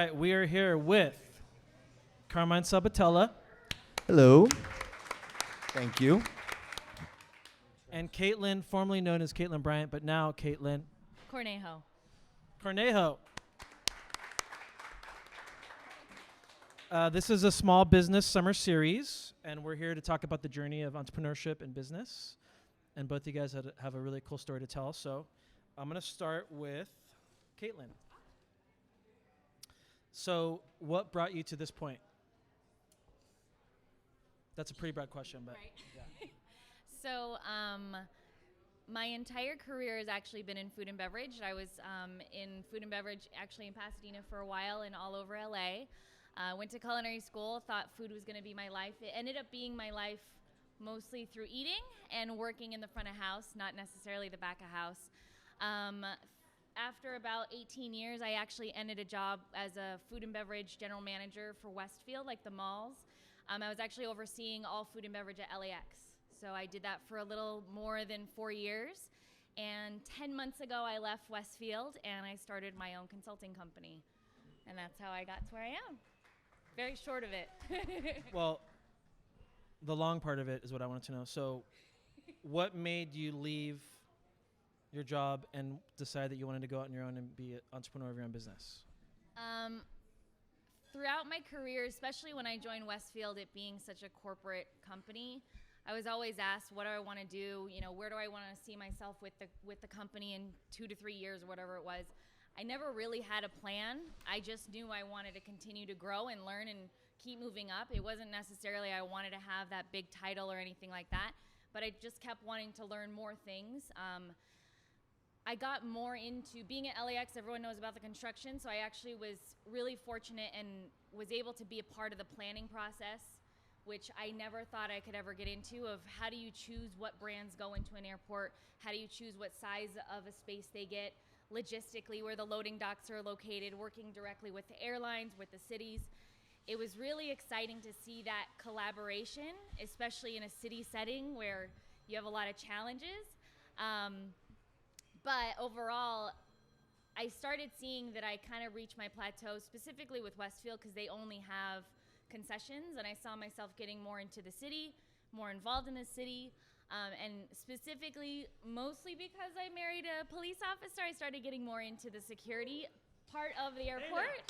right, we are here with Carmine Sabatella Hello. Thank you. and Caitlin, formerly known as Caitlin Bryant, but now Caitlin Cornejo. This is a small business summer series, and we're here to talk about the journey of entrepreneurship and business. And both of you guys have a really cool story to tell. So I'm going to start with Caitlin. So what brought you to this point? That's a pretty broad question, but Right. yeah. So my entire career has actually been in food and beverage. I was in food and beverage actually in Pasadena for a while and all over LA. Went to culinary school, thought food was going to be my life. It ended up being my life mostly through eating and working in the front of house, not necessarily the back of house. After about 18 years, I actually ended a job as a food and beverage general manager for Westfield, like the malls. I was actually overseeing all food and beverage at LAX. So I did that for a little more than 4 years. And 10 months ago, I left Westfield and I started my own consulting company. And that's how I got to where I am. Very short of it. Well, the long part of it is what I wanted to know. So what made you leave your job and decide that you wanted to go out on your own and be an entrepreneur of your own business? Throughout my career, especially when I joined Westfield, it being such a corporate company, I was always asked, what do I want to do? You know, where do I want to see myself with the company in 2 to 3 years or whatever it was. I never really had a plan. I just knew I wanted to continue to grow and learn and keep moving up. It wasn't necessarily I wanted to have that big title or anything like that, but I just kept wanting to learn more things. I got more into being at LAX. Everyone knows about the construction, so I actually was really fortunate and was able to be a part of the planning process, which I never thought I could ever get into, of how do you choose what brands go into an airport, how do you choose what size of a space they get, logistically where the loading docks are located, working directly with the airlines, with the cities. It was really exciting to see that collaboration, especially in a city setting where you have a lot of challenges. But overall, I started seeing that I kind of reached my plateau, specifically with Westfield, because they only have concessions, and I saw myself getting more into the city, more involved in the city, and specifically, mostly because I married a police officer, I started getting more into the security part of the airport.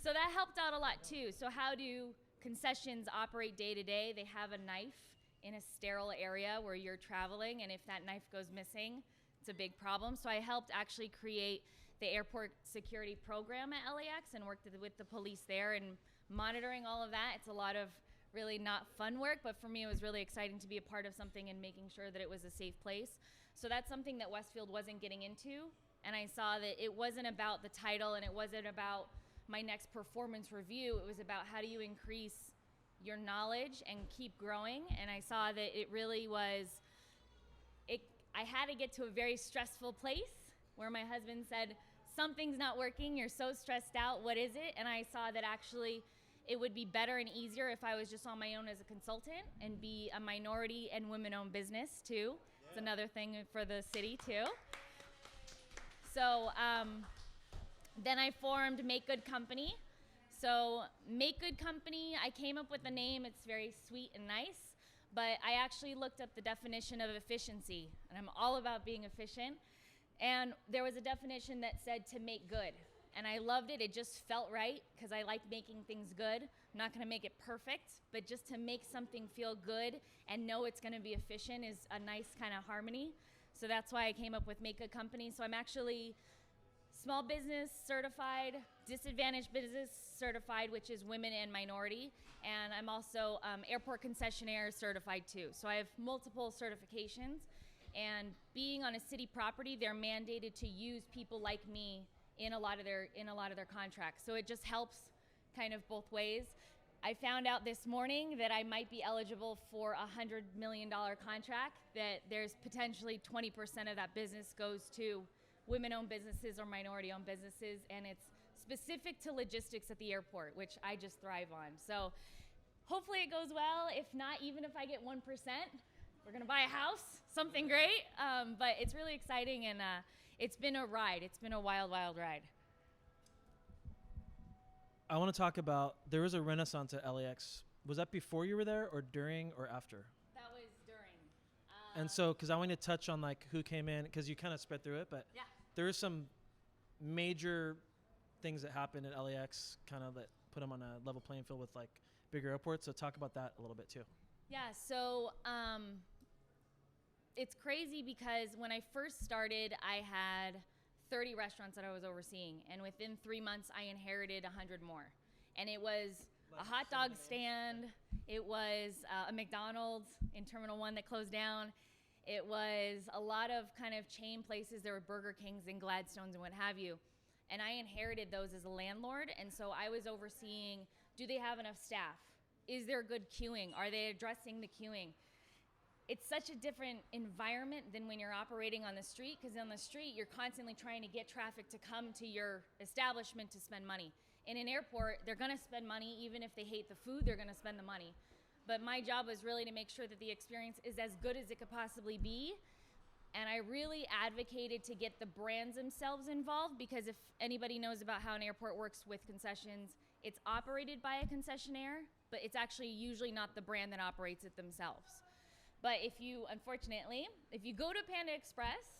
So that helped out a lot too. So how do concessions operate day to day? They have a knife in a sterile area where you're traveling, and if that knife goes missing, it's a big problem. So I helped actually create the airport security program at LAX and worked with the police there and monitoring all of that. It's a lot of really not fun work, but for me it was really exciting to be a part of something and making sure that it was a safe place. So that's something that Westfield wasn't getting into, and I saw that it wasn't about the title and it wasn't about my next performance review. It was about how do you increase your knowledge and keep growing. And I saw that it really was, I had to get to a very stressful place where my husband said, something's not working, you're so stressed out, what is it? And I saw that actually it would be better and easier if I was just on my own as a consultant and be a minority and women-owned business too. Yeah. It's another thing for the city too. So then I formed Make Good Company. So Make Good Company, I came up with the name. It's very sweet and nice, but I actually looked up the definition of efficiency, and I'm all about being efficient. And there was a definition that said to make good, and I loved it. It just felt right because I like making things good. I'm not going to make it perfect, but just to make something feel good and know it's going to be efficient is a nice kind of harmony. So that's why I came up with Make Good Company. So I'm actually small business certified, disadvantaged business certified, which is women and minority, and I'm also airport concessionaire certified too. So I have multiple certifications, and being on a city property, they're mandated to use people like me in a lot of their contracts. So it just helps kind of both ways. I found out this morning that I might be eligible for a $100 million contract, that there's potentially 20% of that business goes to women-owned businesses or minority-owned businesses, and it's specific to logistics at the airport, which I just thrive on. So hopefully it goes well. If not, even if I get 1%, we're gonna buy a house, something great. But it's really exciting, and it's been a ride. It's been a wild, wild ride. I want to talk about, there was a renaissance at LAX. Was that before you were there or during or after? That was during. And so, because I want to touch on like who came in, because you kind of spread through it, but Yeah. there are some major things that happened at LAX kind of that put them on a level playing field with like bigger airports. So talk about that a little bit too. Yeah, so it's crazy because when I first started, I had 30 restaurants that I was overseeing, and within 3 months, I inherited 100 more. And it was a hot dog stand, it was a McDonald's in Terminal 1 that closed down, it was a lot of kind of chain places. There were Burger Kings and Gladstones and what have you. And I inherited those as a landlord, and so I was overseeing, do they have enough staff? Is there good queuing? Are they addressing the queuing? It's such a different environment than when you're operating on the street, because on the street, you're constantly trying to get traffic to come to your establishment to spend money. In an airport, they're gonna spend money. Even if they hate the food, they're gonna spend the money. But my job was really to make sure that the experience is as good as it could possibly be. And I really advocated to get the brands themselves involved, because if anybody knows about how an airport works with concessions, it's operated by a concessionaire, but it's actually usually not the brand that operates it themselves. But if you, unfortunately, if you go to Panda Express,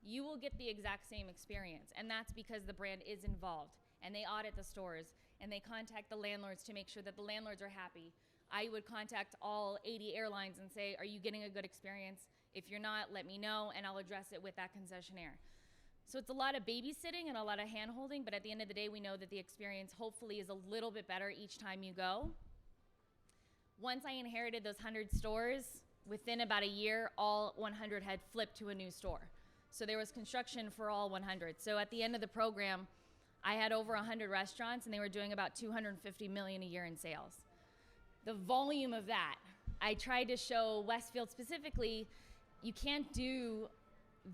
you will get the exact same experience. And that's because the brand is involved, and they audit the stores, and they contact the landlords to make sure that the landlords are happy. I would contact all 80 airlines and say, are you getting a good experience? If you're not, let me know, and I'll address it with that concessionaire. So it's a lot of babysitting and a lot of hand-holding, but at the end of the day, we know that the experience hopefully is a little bit better each time you go. Once I inherited those 100 stores, within about a year, all 100 had flipped to a new store. So there was construction for all 100. So at the end of the program, I had over 100 restaurants, and they were doing about $250 million a year in sales. The volume of that, I tried to show Westfield specifically, you can't do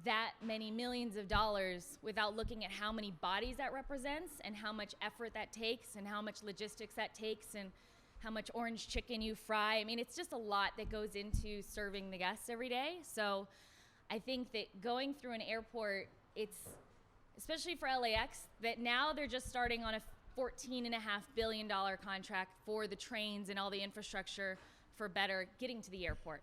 that many millions of dollars without looking at how many bodies that represents, and how much effort that takes, and how much logistics that takes, and how much orange chicken you fry. I mean, it's just a lot that goes into serving the guests every day. So I think that going through an airport, it's, especially for LAX, that now they're just starting on a $14.5 billion contract for the trains and all the infrastructure for better getting to the airport.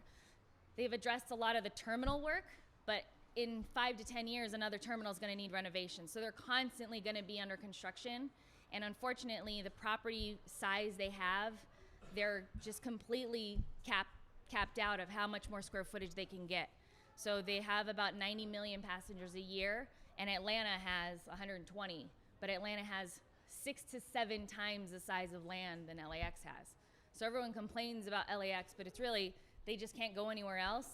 They've addressed a lot of the terminal work, but in 5 to 10 years, another terminal is going to need renovation. So they're constantly going to be under construction. And unfortunately, the property size they have, they're just completely capped out of how much more square footage they can get. So they have about 90 million passengers a year, and Atlanta has 120. But Atlanta has 6 to 7 times the size of land than LAX has. So everyone complains about LAX, but it's really, they just can't go anywhere else.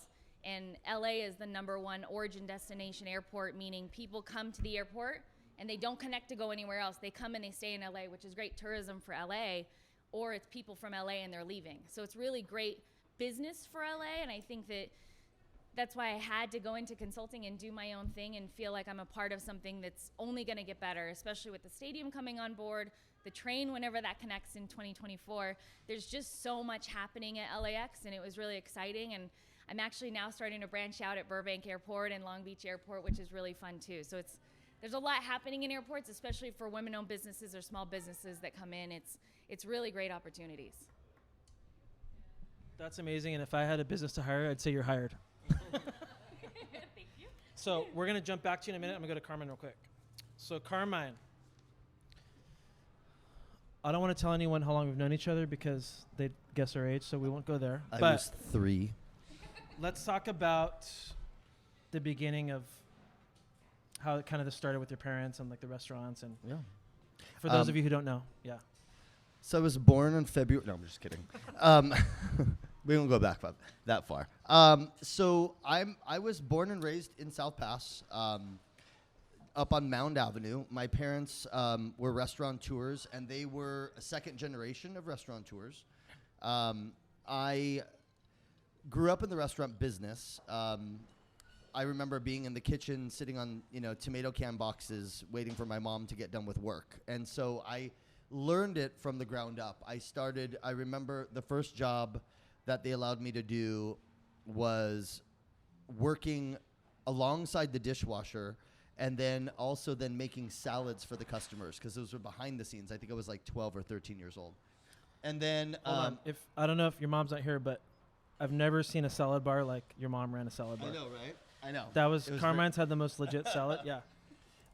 And LA is the #1 origin destination airport, meaning people come to the airport and they don't connect to go anywhere else. They come and they stay in LA, which is great tourism for LA, or it's people from LA and they're leaving. So it's really great business for LA, and I think that that's why I had to go into consulting and do my own thing and feel like I'm a part of something that's only gonna get better, especially with the stadium coming on board, the train whenever that connects in 2024. There's just so much happening at LAX, and it was really exciting. And I'm actually now starting to branch out at Burbank Airport and Long Beach Airport, which is really fun too. So there's a lot happening in airports, especially for women-owned businesses or small businesses that come in. It's really great opportunities. That's amazing. And if I had a business to hire, I'd say you're hired. Thank you. So we're going to jump back to you in a minute. I'm going to go to Carmine real quick. So Carmine, I don't want to tell anyone how long we've known each other because they'd guess our age, so we won't go there. I but was 3. let's talk about the beginning of how it kind of this started with your parents and like the restaurants. And Yeah. for those of you who don't know, yeah. So I was born in February. No, I'm just kidding. We won't go back that far. So I was born and raised in South Pass, up on Mound Avenue. My parents were restaurateurs, and they were a second generation of restaurateurs. I grew up in the restaurant business. I remember being in the kitchen, sitting on tomato can boxes, waiting for my mom to get done with work, and so I learned it from the ground up. I remember the first job that they allowed me to do was working alongside the dishwasher and then also then making salads for the customers because those were behind the scenes. I think I was like 12 or 13 years old. And then Hold on. If I don't know if your mom's not here, but I've never seen a salad bar like your mom ran a salad bar. I know, right? I know. That was Carmine's had the most legit salad. Yeah.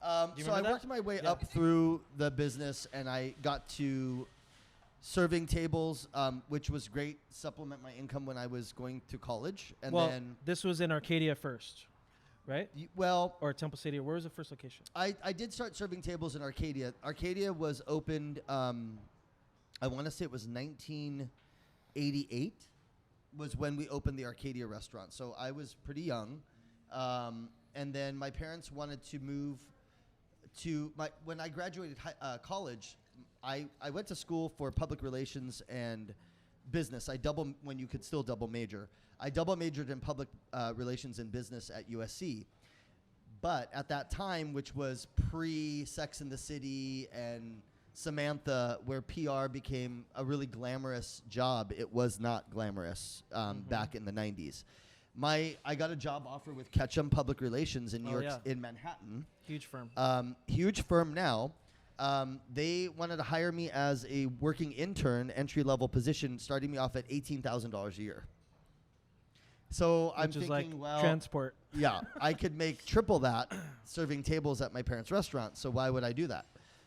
So I worked my way up through the business, and I got to serving tables, which was great, supplement my income when I was going to college. And then this was in Arcadia first, right? Or Temple City. Where was the first location? I did start serving tables in Arcadia. Arcadia was opened, I want to say it was 1988 was when we opened the Arcadia restaurant. So I was pretty young. And then my parents wanted to move when I graduated college, I went to school for public relations and business. When you could still double major. I double majored in public relations and business at USC. But at that time, which was pre-Sex and the City and Samantha, where PR became a really glamorous job, it was not glamorous back in the 90s. I got a job offer with Ketchum Public Relations in New York, in Manhattan. Huge firm. Huge firm now. They wanted to hire me as a working intern, entry-level position, starting me off at $18,000 a year. So I'm thinking, like transport. Yeah, I could make triple that serving tables at my parents' restaurant. So why would I do that?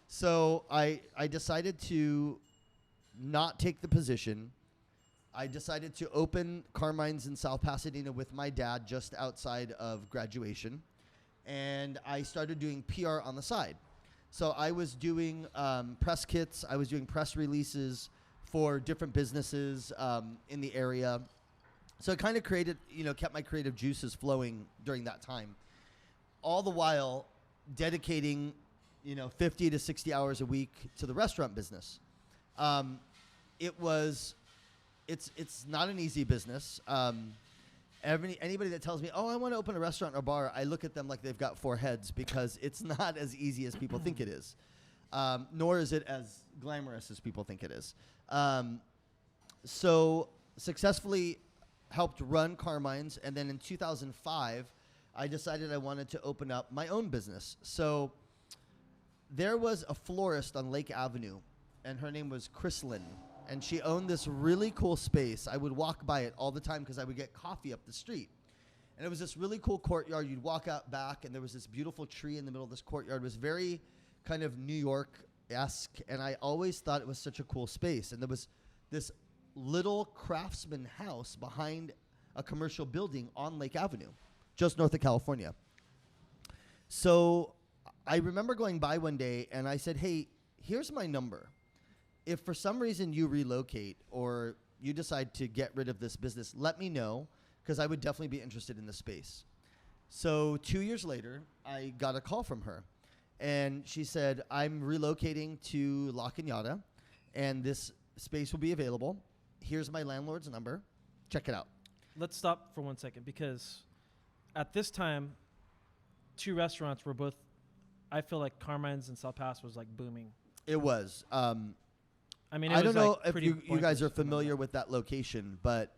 So I decided to not take the position. I decided to open Carmine's in South Pasadena with my dad just outside of graduation. And I started doing PR on the side. So I was doing press kits. I was doing press releases for different businesses in the area. So it kind of kept my creative juices flowing during that time. All the while dedicating, 50 to 60 hours a week to the restaurant business. It's not an easy business. Anybody that tells me, oh, I want to open a restaurant or bar, I look at them like they've got four heads because it's not as easy as people think it is. Nor is it as glamorous as people think it is. So successfully helped run Carmine's, and then in 2005, I decided I wanted to open up my own business. So there was a florist on Lake Avenue, and her name was Chrislyn. And she owned this really cool space. I would walk by it all the time because I would get coffee up the street. And it was this really cool courtyard. You'd walk out back, and there was this beautiful tree in the middle of this courtyard. It was very kind of New York-esque, and I always thought it was such a cool space. And there was this little craftsman house behind a commercial building on Lake Avenue, just north of California. So I remember going by one day, and I said, hey, here's my number. If for some reason you relocate or you decide to get rid of this business, let me know, because I would definitely be interested in the space. So 2 years later, I got a call from her, and she said, I'm relocating to La Cañada, and this space will be available. Here's my landlord's number. Check it out. Let's stop for 1 second, because at this time, two restaurants were both, I feel like Carmine's and South Pass was like booming. It was. I mean, I don't know if you guys are familiar with that location, but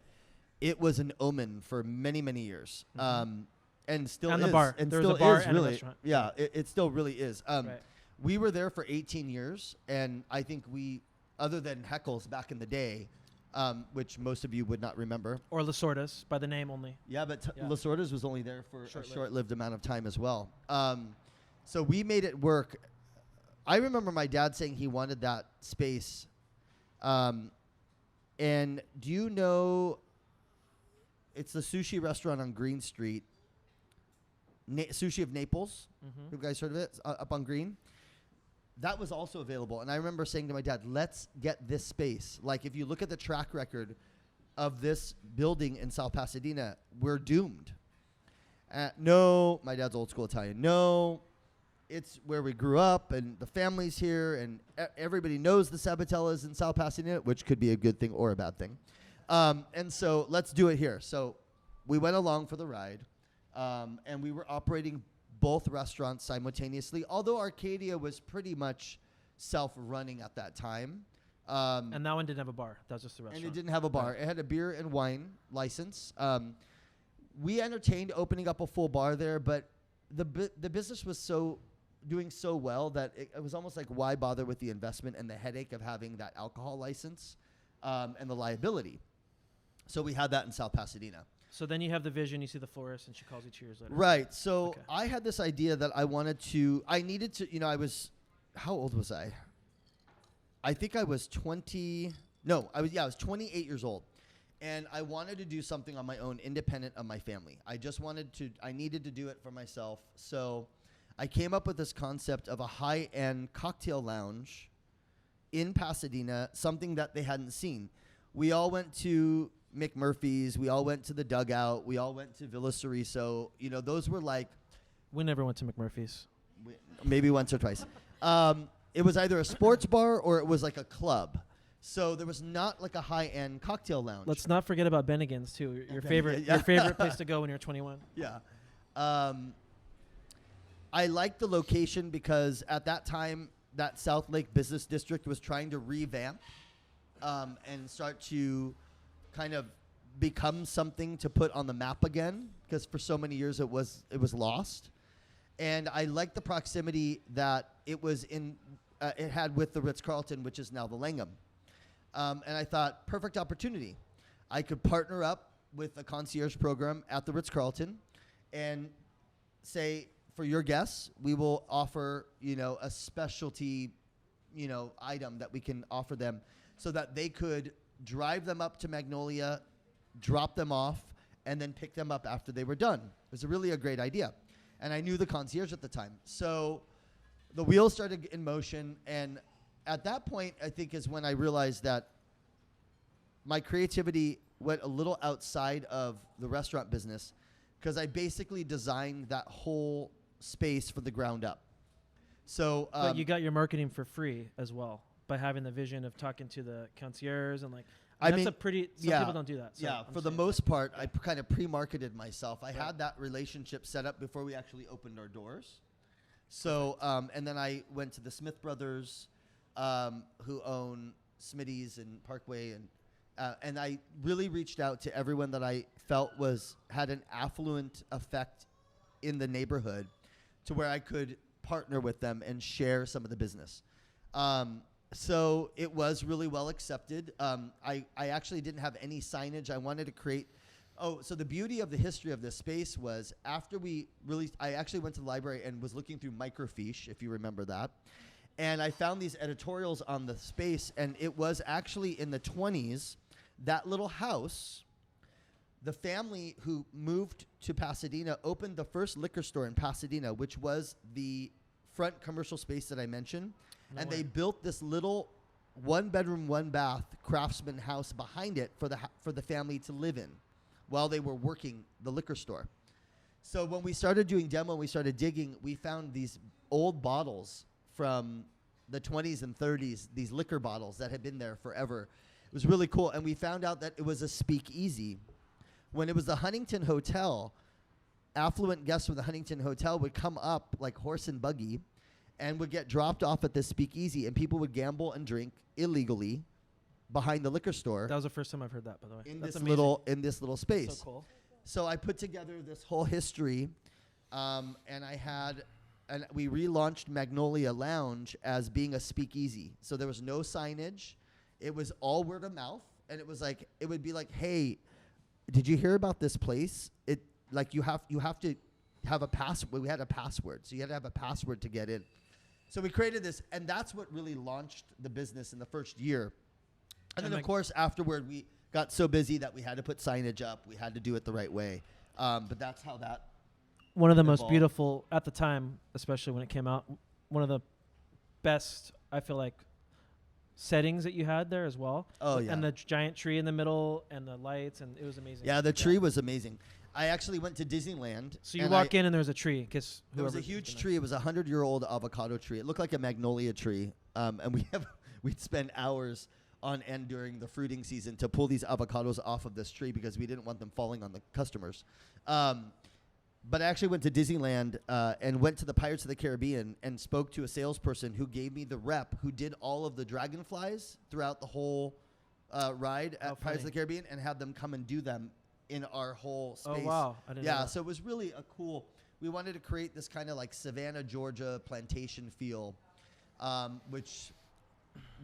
it was an omen for many, many years. And still is. The bar. And there still was a bar is and really. a restaurant. Yeah, it still really is. Right. We were there for 18 years, and I think other than Heckles back in the day, which most of you would not remember. Or Lasorda's, by the name only. Yeah, but Lasorda's was only there for Short-lived. a short-lived amount of time as well. So we made it work. I remember my dad saying he wanted that space. And do you know, it's the sushi restaurant on Green Street, Sushi of Naples. Mm-hmm. You guys heard of it? Up on Green. That was also available. And I remember saying to my dad, let's get this space. Like, if you look at the track record of this building in South Pasadena, we're doomed. No, my dad's old school Italian. No, it's where we grew up, and the family's here, and everybody knows the Sabatellas in South Pasadena, which could be a good thing or a bad thing. And so let's do it here. So we went along for the ride, and we were operating both restaurants simultaneously, although Arcadia was pretty much self-running at that time. And that one didn't have a bar. That was just a restaurant. And it didn't have a bar. Right. It had a beer and wine license. We entertained opening up a full bar there, but the business was doing so well that it was almost like, why bother with the investment and the headache of having that alcohol license and the liability. So we had that in South Pasadena. So then you have the vision, you see the florist, and she calls you 2 years later. Right. So Okay. I had this idea that I needed to, how old was I? I think I was 28 years old. And I wanted to do something on my own, independent of my family. I needed to do it for myself. So I came up with this concept of a high-end cocktail lounge in Pasadena, something that they hadn't seen. We all went to McMurphy's. We all went to the Dugout. We all went to Villa Cerizo. Those were like... We never went to McMurphy's. Maybe once or twice. It was either a sports bar or it was like a club. So there was not like a high-end cocktail lounge. Let's not forget about Bennigan's too. Your favorite place to go when you're 21. Yeah. I liked the location because at that time, that South Lake Business District was trying to revamp and start to kind of become something to put on the map again, because for so many years it was lost. And I liked the proximity that it was in. It had with the Ritz-Carlton, which is now the Langham. And I thought, perfect opportunity. I could partner up with a concierge program at the Ritz-Carlton and say, for your guests, we will offer, a specialty, item that we can offer them so that they could drive them up to Magnolia, drop them off, and then pick them up after they were done. It was really a great idea. And I knew the concierge at the time. So the wheels started in motion, and at that point, I think, is when I realized that my creativity went a little outside of the restaurant business, because I basically designed that whole space from the ground up. So, but you got your marketing for free as well by having the vision of talking to the concierge and some people don't do that. So yeah, for the most part, I kind of pre-marketed myself. I had that relationship set up before we actually opened our doors. So, and then I went to the Smith brothers, who own Smitty's and Parkway, and I really reached out to everyone that I felt had an affluent effect in the neighborhood, to where I could partner with them and share some of the business. So it was really well accepted. I actually didn't have any signage. I wanted to create. So the beauty of the history of this space was, after I actually went to the library and was looking through microfiche, if you remember that. And I found these editorials on the space, and it was actually in the 1920s, that little house, the family who moved to Pasadena opened the first liquor store in Pasadena, which was the front commercial space that I mentioned. No and way. They built this little 1-bedroom, 1-bath craftsman house behind it for the family to live in while they were working the liquor store. So when we started doing demo, we started digging, we found these old bottles from the 20s and 30s, these liquor bottles that had been there forever. It was really cool. And we found out that it was a speakeasy. When it was the Huntington Hotel, affluent guests from the Huntington Hotel would come up like horse and buggy and would get dropped off at this speakeasy, and people would gamble and drink illegally behind the liquor store. That was the first time I've heard that, by the way. In That's this little space. So cool. So I put together this whole history, and we relaunched Magnolia Lounge as being a speakeasy. So there was no signage. It was all word of mouth, and it would be like, hey, did you hear about this place? You have to have a password. We had a password, so you had to have a password to get in. So we created this, and that's what really launched the business in the first year. And then, of course, afterward, we got so busy that we had to put signage up. We had to do it the right way. But that's how that one of the evolved. Most beautiful, at the time, especially when it came out, one of the best, I feel like, settings that you had there as well. Oh, yeah. And the giant tree in the middle and the lights, and it was amazing. Yeah, the tree was amazing. I actually went to Disneyland. So you walk in and there was a tree. There was a huge tree. It was a 100-year-old avocado tree. It looked like a magnolia tree. And we'd spend hours on end during the fruiting season to pull these avocados off of this tree because we didn't want them falling on the customers. But I actually went to Disneyland and went to the Pirates of the Caribbean and spoke to a salesperson who gave me the rep who did all of the dragonflies throughout the whole ride at Pirates of the Caribbean, and had them come and do them in our whole space. Oh, wow. I didn't know that. So it was really a cool we wanted to create this kind of like Savannah, Georgia plantation feel, which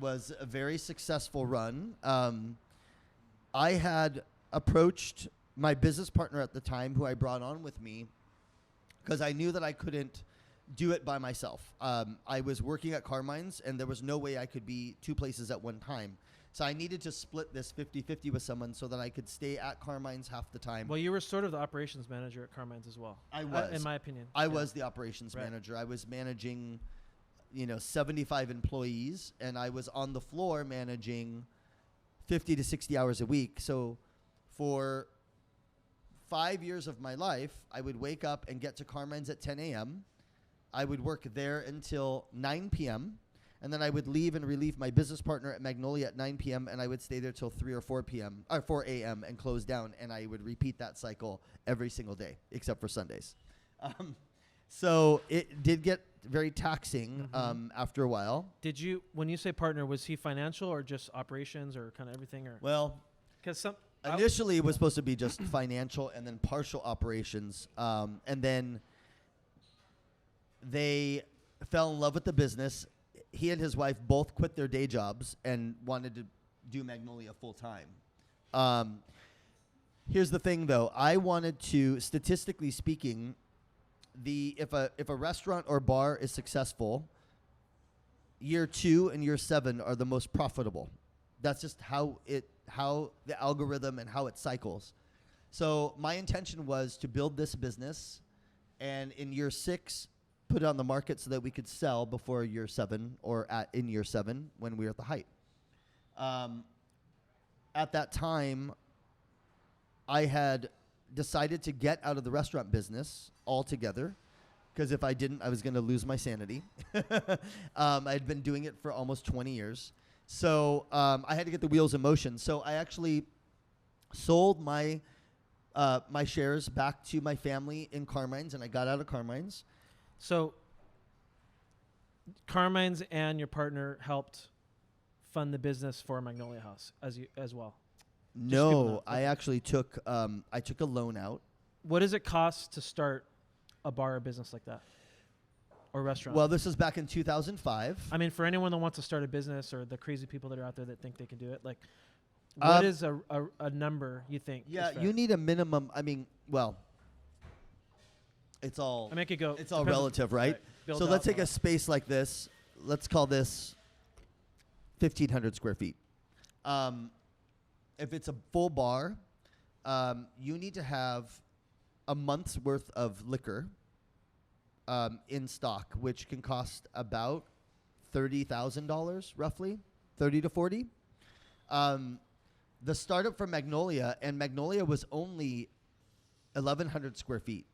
was a very successful run. I had approached my business partner at the time, who I brought on with me, because I knew that I couldn't do it by myself. I was working at Carmine's, and there was no way I could be two places at one time. So I needed to split this 50-50 with someone so that I could stay at Carmine's half the time. Well, you were sort of the operations manager at Carmine's as well. I was. In my opinion. I was the operations Right. manager. I was managing, 75 employees, and I was on the floor managing 50 to 60 hours a week. So for 5 years of my life, I would wake up and get to Carmine's at 10 a.m. I would work there until 9 p.m., and then I would leave and relieve my business partner at Magnolia at 9 p.m., and I would stay there till 3 or 4 p.m. or 4 a.m. and close down, and I would repeat that cycle every single day, except for Sundays. So it did get very taxing after a while. Did you, when you say partner, was he financial or just operations or kind of everything? Or Well, because initially it was supposed to be just financial and then partial operations, and then they fell in love with the business. He and his wife both quit their day jobs and wanted to do Magnolia full time. Here's the thing, though. I wanted to, statistically speaking, if a restaurant or bar is successful, year 2 and year 7 are the most profitable. That's just how the algorithm and how it cycles. So my intention was to build this business, and in year 6, put it on the market so that we could sell before year 7 or in year 7 when we were at the height. At that time, I had decided to get out of the restaurant business altogether, because if I didn't, I was going to lose my sanity. I'd been doing it for almost 20 years. So I had to get the wheels in motion. So I actually sold my shares back to my family in Carmine's, and I got out of Carmine's. So Carmine's and your partner helped fund the business for Magnolia House as well. No, I actually took a loan out. What does it cost to start a bar or business like that, or restaurant? Well, this was back in 2005. I mean, for anyone that wants to start a business, or the crazy people that are out there that think they can do it, like, what is a number you think? Yeah, is fair? you need a minimum. I mean, well, it's all. I mean, it could go. It's all relative, right? Build So let's up take a space like this. Let's call this 1,500 square feet. If it's a full bar, you need to have a month's worth of liquor in stock, which can cost about $30,000, roughly, 30 to 40. The startup for Magnolia, and Magnolia was only 1,100 square feet.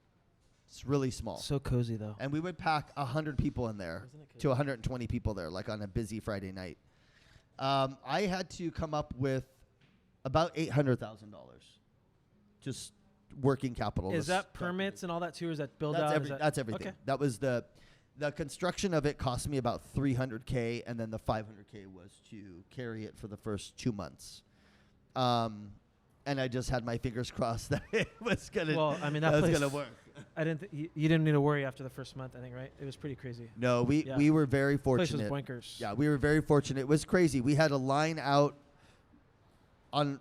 It's really small. So cozy, though. And we would pack 100 people in there Isn't it cozy? to 120 people there, like on a busy Friday night. I had to come up with about $800,000, just working capital. Is that permits and all that too, or is that build out? That's everything. Okay. That was the construction of it cost me about $300K, and then the $500K was to carry it for the first 2 months. And I just had my fingers crossed that it was gonna. Well, I mean, that was place- gonna work. I didn't. You didn't need to worry after the first month, I think, right? It was pretty crazy. No, we Yeah. we were very Place was fortunate. bonkers. Yeah, we were very fortunate. It was crazy. We had a line out on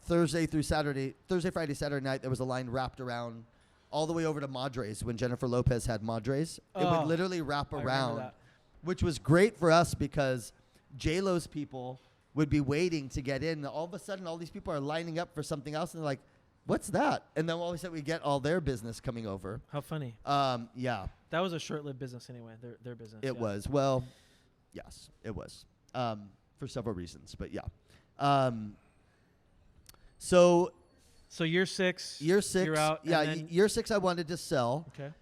Thursday, Friday, Saturday night. There was a line wrapped around all the way over to Madres when Jennifer Lopez had Madres. It Oh, would literally wrap I remember around, that. which was great for us because J-Lo's people would be waiting to get in. All of a sudden, all these people are lining up for something else, and they're like, what's that? And then all of a sudden, we get all their business coming over. How funny. Yeah, That was a short-lived business anyway. Their business. it yeah. was. Well, yes, it was. For several reasons, but yeah. So So year 6. year 6, You're out. yeah, and then- year 6 I wanted to sell. okay.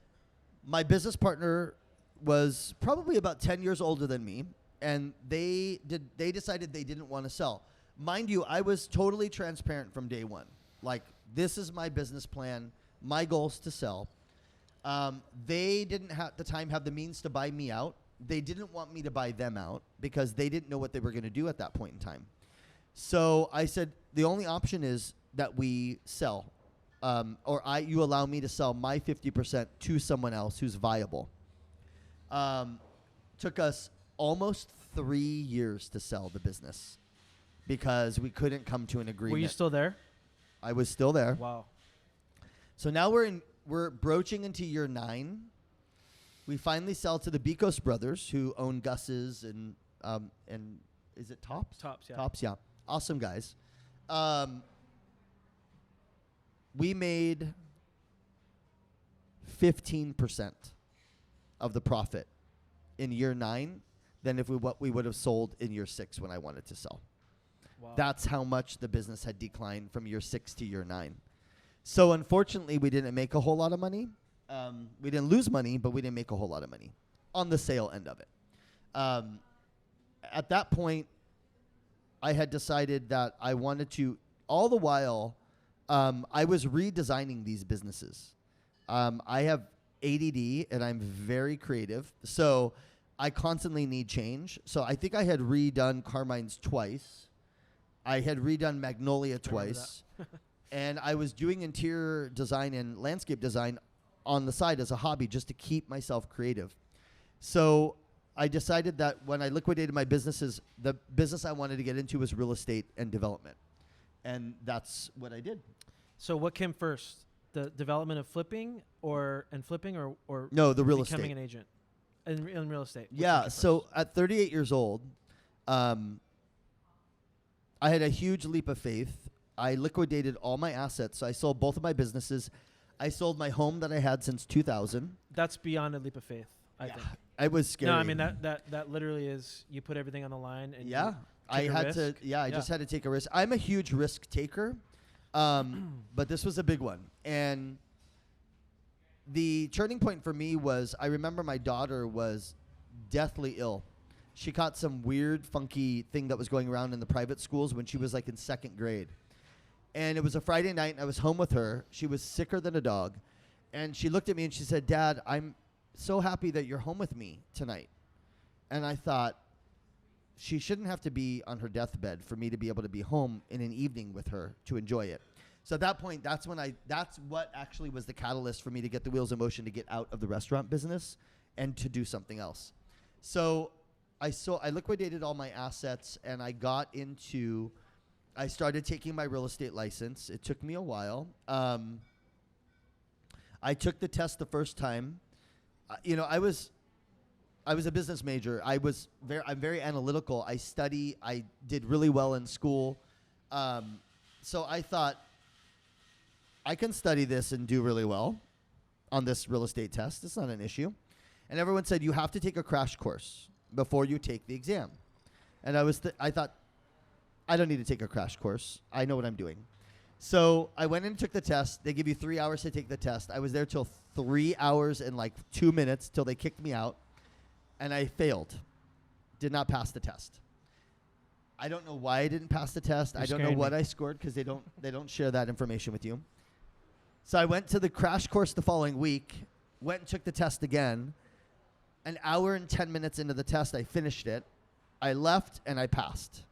My business partner was probably about 10 years older than me, and they decided they didn't want to sell. Mind you, I was totally transparent from day one. Like, this is my business plan. My goal is to sell. They didn't at the time have the means to buy me out. They didn't want me to buy them out because they didn't know what they were going to do at that point in time. So I said, the only option is that we sell. you allow me to sell my 50% to someone else who's viable. Took us almost 3 years to sell the business because we couldn't come to an agreement. Were you still there? I was still there. Wow. So now we're broaching into year 9. We finally sell to the Bicos brothers, who own Gus's and is it Tops? Tops, yeah. Tops, yeah. Awesome guys. We made 15% of the profit in year 9 than what we would have sold in year 6 when I wanted to sell. Wow. That's how much the business had declined from year 6 to year 9. So unfortunately, we didn't make a whole lot of money. We didn't lose money, but we didn't make a whole lot of money on the sale end of it. At that point, I had decided that I wanted to, all the while, I was redesigning these businesses. I have ADD, and I'm very creative, so I constantly need change. So I think I had redone Carmine's twice. I had redone Magnolia twice. And I was doing interior design and landscape design on the side as a hobby just to keep myself creative. So I decided that when I liquidated my businesses, the business I wanted to get into was real estate and development. And that's what I did. So what came first? The development of flipping or No, the real becoming estate. an agent in real estate? What Yeah, came so first? at 38 years old, I had a huge leap of faith. I liquidated all my assets. So I sold both of my businesses. I sold my home that I had since 2000. That's beyond a leap of faith, I think. It was scary. No, I mean that literally is, you put everything on the line and Yeah. you I take a had risk. to I just had to take a risk. I'm a huge risk taker. But this was a big one. And the turning point for me was, I remember my daughter was deathly ill. She caught some weird, funky thing that was going around in the private schools when she was like in 2nd grade. And it was a Friday night, and I was home with her. She was sicker than a dog. And she looked at me and she said, "Dad, I'm so happy that you're home with me tonight." And I thought, she shouldn't have to be on her deathbed for me to be able to be home in an evening with her to enjoy it. So at that point, that's what actually was the catalyst for me to get the wheels in motion to get out of the restaurant business and to do something else. So I liquidated all my assets, and I started taking my real estate license. It took me a while. I took the test the first time. I was a business major. I'm very analytical. I study. I did really well in school. So I thought, I can study this and do really well on this real estate test. It's not an issue. And everyone said, you have to take a crash course before you take the exam. And I thought, I don't need to take a crash course. I know what I'm doing. So I went in and took the test. They give you 3 hours to take the test. I was there till 3 hours and like 2 minutes till they kicked me out. And I failed. Did not pass the test. I don't know why I didn't pass the test. I don't know what I scored because they don't share that information with you. So I went to the crash course the following week, went and took the test again. An hour and 10 minutes into the test, I finished it. I left and I passed.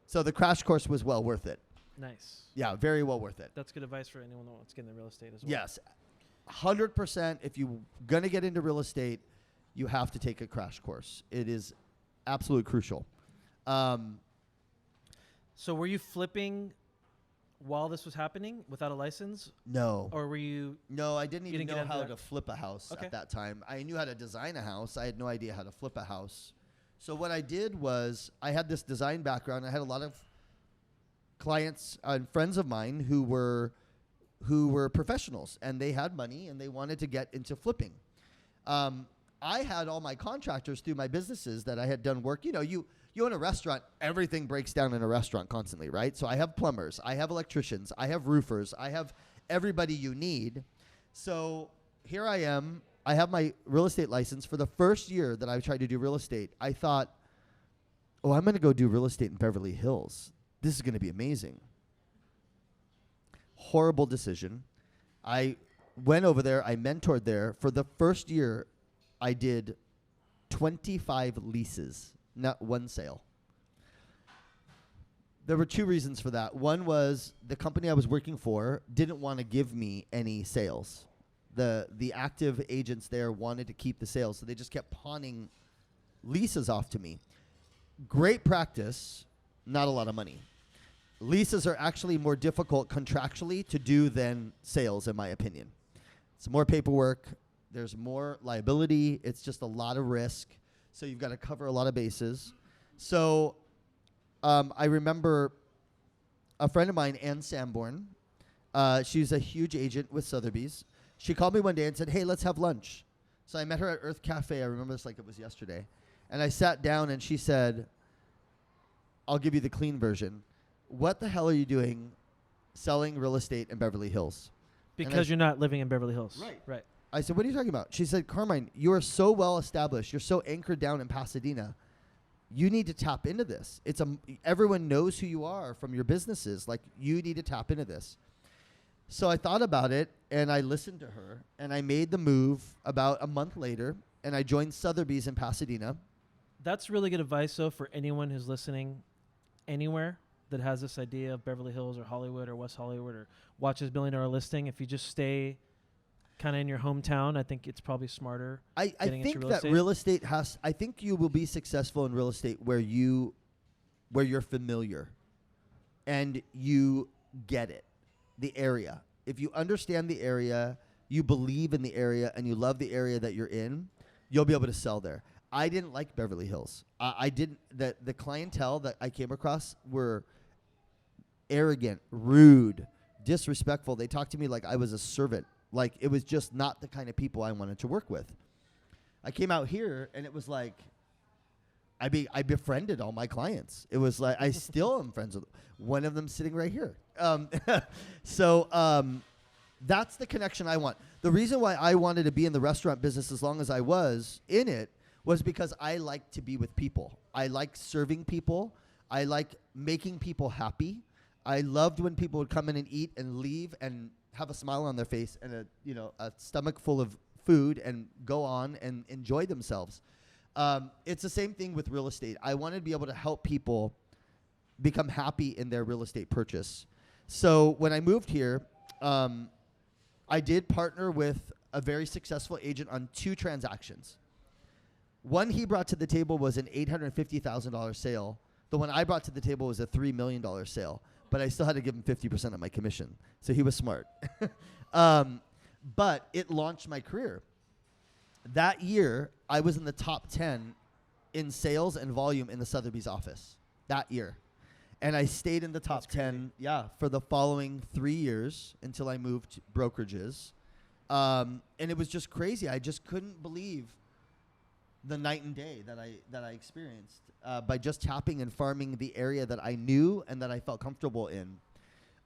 So the crash course was well worth it. Nice. Yeah, very well worth it. That's good advice for anyone that wants to get into real estate as well. Yes. 100%. If you're going to get into real estate, you have to take a crash course. It is absolutely crucial. So were you flipping while this was happening without a license? No. Or were you... No, I didn't even get know into how that? to flip a house Okay. at that time. I knew how to design a house. I had no idea how to flip a house. So what I did was, I had this design background. I had a lot of clients and friends of mine who were professionals, and they had money and they wanted to get into flipping. I had all my contractors through my businesses that I had done work. You own a restaurant, everything breaks down in a restaurant constantly, right? So I have plumbers, I have electricians, I have roofers, I have everybody you need. So here I am. I have my real estate license. For the first year that I tried to do real estate, I thought, oh, I'm going to go do real estate in Beverly Hills. This is going to be amazing. Horrible decision. I went over there. I mentored there. For the first year, I did 25 leases, not one sale. There were two reasons for that. One was the company I was working for didn't want to give me any sales. The active agents there wanted to keep the sales, so they just kept pawning leases off to me. Great practice, not a lot of money. Leases are actually more difficult contractually to do than sales, in my opinion. It's more paperwork. There's more liability. It's just a lot of risk. So you've got to cover a lot of bases. So I remember a friend of mine, Ann Sanborn. She's a huge agent with Sotheby's. She called me one day and said, hey, let's have lunch. So I met her at Earth Cafe. I remember this like it was yesterday. And I sat down and she said, I'll give you the clean version. What the hell are you doing selling real estate in Beverly Hills? Because you're not living in Beverly Hills. Right. I said, what are you talking about? She said, Carmine, you are so well established. You're so anchored down in Pasadena. You need to tap into this. Everyone knows who you are from your businesses. Like, you need to tap into this. So I thought about it, and I listened to her, and I made the move about a month later, and I joined Sotheby's in Pasadena. That's really good advice, though, for anyone who's listening anywhere that has this idea of Beverly Hills or Hollywood or West Hollywood or watches $1 Billion Listing. If you just stay kind of in your hometown, I think it's probably smarter. I think that real estate I think you will be successful in real estate where you're familiar and you get it, the area. If you understand the area, you believe in the area, and you love the area that you're in, you'll be able to sell there. I didn't like Beverly Hills. The clientele that I came across were arrogant, rude, disrespectful. They talked to me like I was a servant. Like, it was just not the kind of people I wanted to work with. I came out here, and it was like I befriended all my clients. It was like I still am friends with one of them sitting right here. That's the connection I want. The reason why I wanted to be in the restaurant business as long as I was in it was because I like to be with people. I like serving people. I like making people happy. I loved when people would come in and eat and leave and have a smile on their face and a stomach full of food and go on and enjoy themselves. It's the same thing with real estate. I wanted to be able to help people become happy in their real estate purchase. So when I moved here, I did partner with a very successful agent on 2 transactions. One he brought to the table was an $850,000 sale. The one I brought to the table was a $3 million sale, but I still had to give him 50% of my commission. So he was smart. But it launched my career. That year, I was in the top 10 in sales and volume in the Sotheby's office that year. And I stayed in the top 10 for the following 3 years until I moved brokerages. And it was just crazy. I just couldn't believe the night and day that I experienced by just tapping and farming the area that I knew and that I felt comfortable in.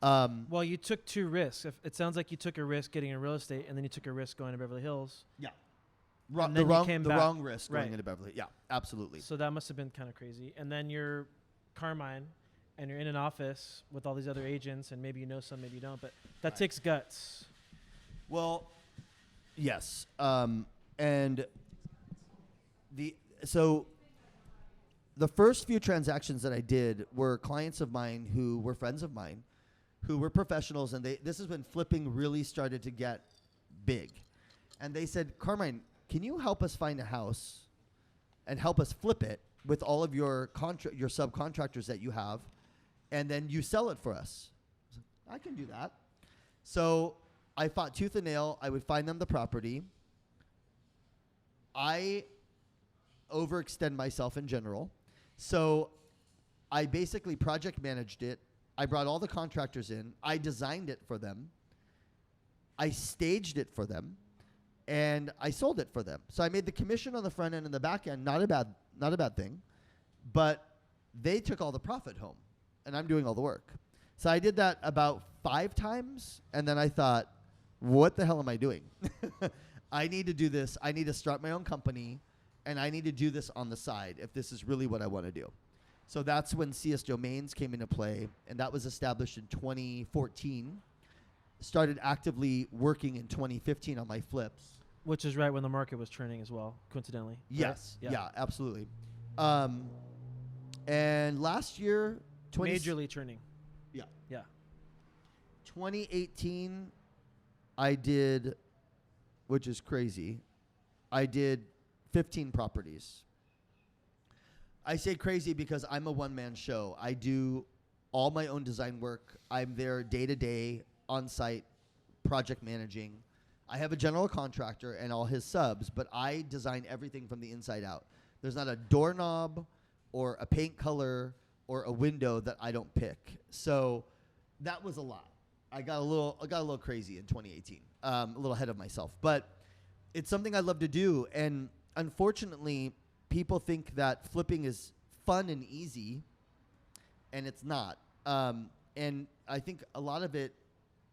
Well, you took 2 risks. It sounds like you took a risk getting in real estate, and then you took a risk going to Beverly Hills. Yeah. The wrong risk going into Beverly. Yeah, absolutely. So that must have been kind of crazy. And then you're Carmine, and you're in an office with all these other agents, and maybe you know some, maybe you don't, but that takes guts. Well, yes. The first few transactions that I did were clients of mine who were friends of mine, who were professionals, and this is when flipping really started to get big. And they said, Carmine, can you help us find a house and help us flip it with all of your subcontractors that you have, and then you sell it for us? I was like, I can do that. So I fought tooth and nail. I would find them the property. I overextend myself in general. So I basically project managed it. I brought all the contractors in. I designed it for them. I staged it for them. And I sold it for them. So I made the commission on the front end and the back end, not a bad thing. But they took all the profit home, and I'm doing all the work. So I did that about 5 times, and then I thought, what the hell am I doing? I need to do this. I need to start my own company, and I need to do this on the side if this is really what I want to do. So that's when CS Domains came into play, and that was established in 2014. Started actively working in 2015 on my flips. Which is right when the market was turning as well, coincidentally. Yes. Right? Yeah, absolutely. And last year, Majorly turning. Yeah. Yeah. 2018, I did, which is crazy, I did 15 properties. I say crazy because I'm a one-man show. I do all my own design work. I'm there day to day, on site, project managing. I have a general contractor and all his subs, but I design everything from the inside out. There's not a doorknob or a paint color or a window that I don't pick. So that was a lot. I got a little crazy in 2018, a little ahead of myself. But it's something I love to do. And unfortunately, people think that flipping is fun and easy, and it's not. And I think a lot of it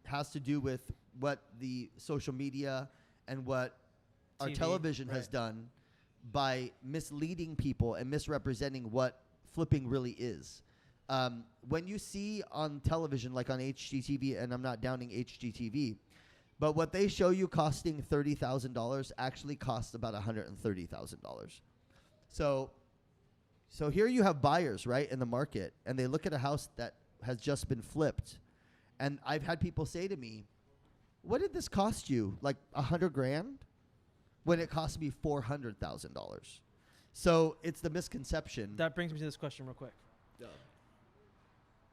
has to do with what the social media and what our TV, television has done by misleading people and misrepresenting what flipping really is. When you see on television, like on HGTV, and I'm not downing HGTV, but what they show you costing $30,000 actually costs about $130,000. So here you have buyers, right, in the market, and they look at a house that has just been flipped. And I've had people say to me, what did this cost you? Like $100,000? When it cost me $400,000. So it's the misconception. That brings me to this question real quick. Yeah.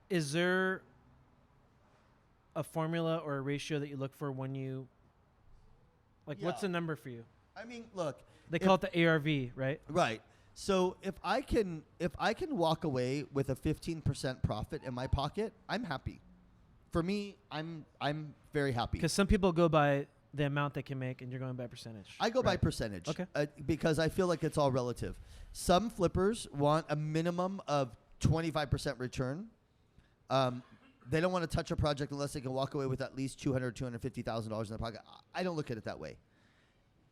Is there a formula or a ratio that you look for when you, like, what's Yeah. the number for you? I mean, look. They call it the ARV, right? Right. So if I can walk away with a 15% profit in my pocket, I'm happy. For me, I'm very happy. Because some people go by the amount they can make, and you're going by percentage. I go by right? percentage. Okay. Because I feel like it's all relative. Some flippers want a minimum of 25% return. They don't want to touch a project unless they can walk away with at least $250,000 in their pocket. I don't look at it that way.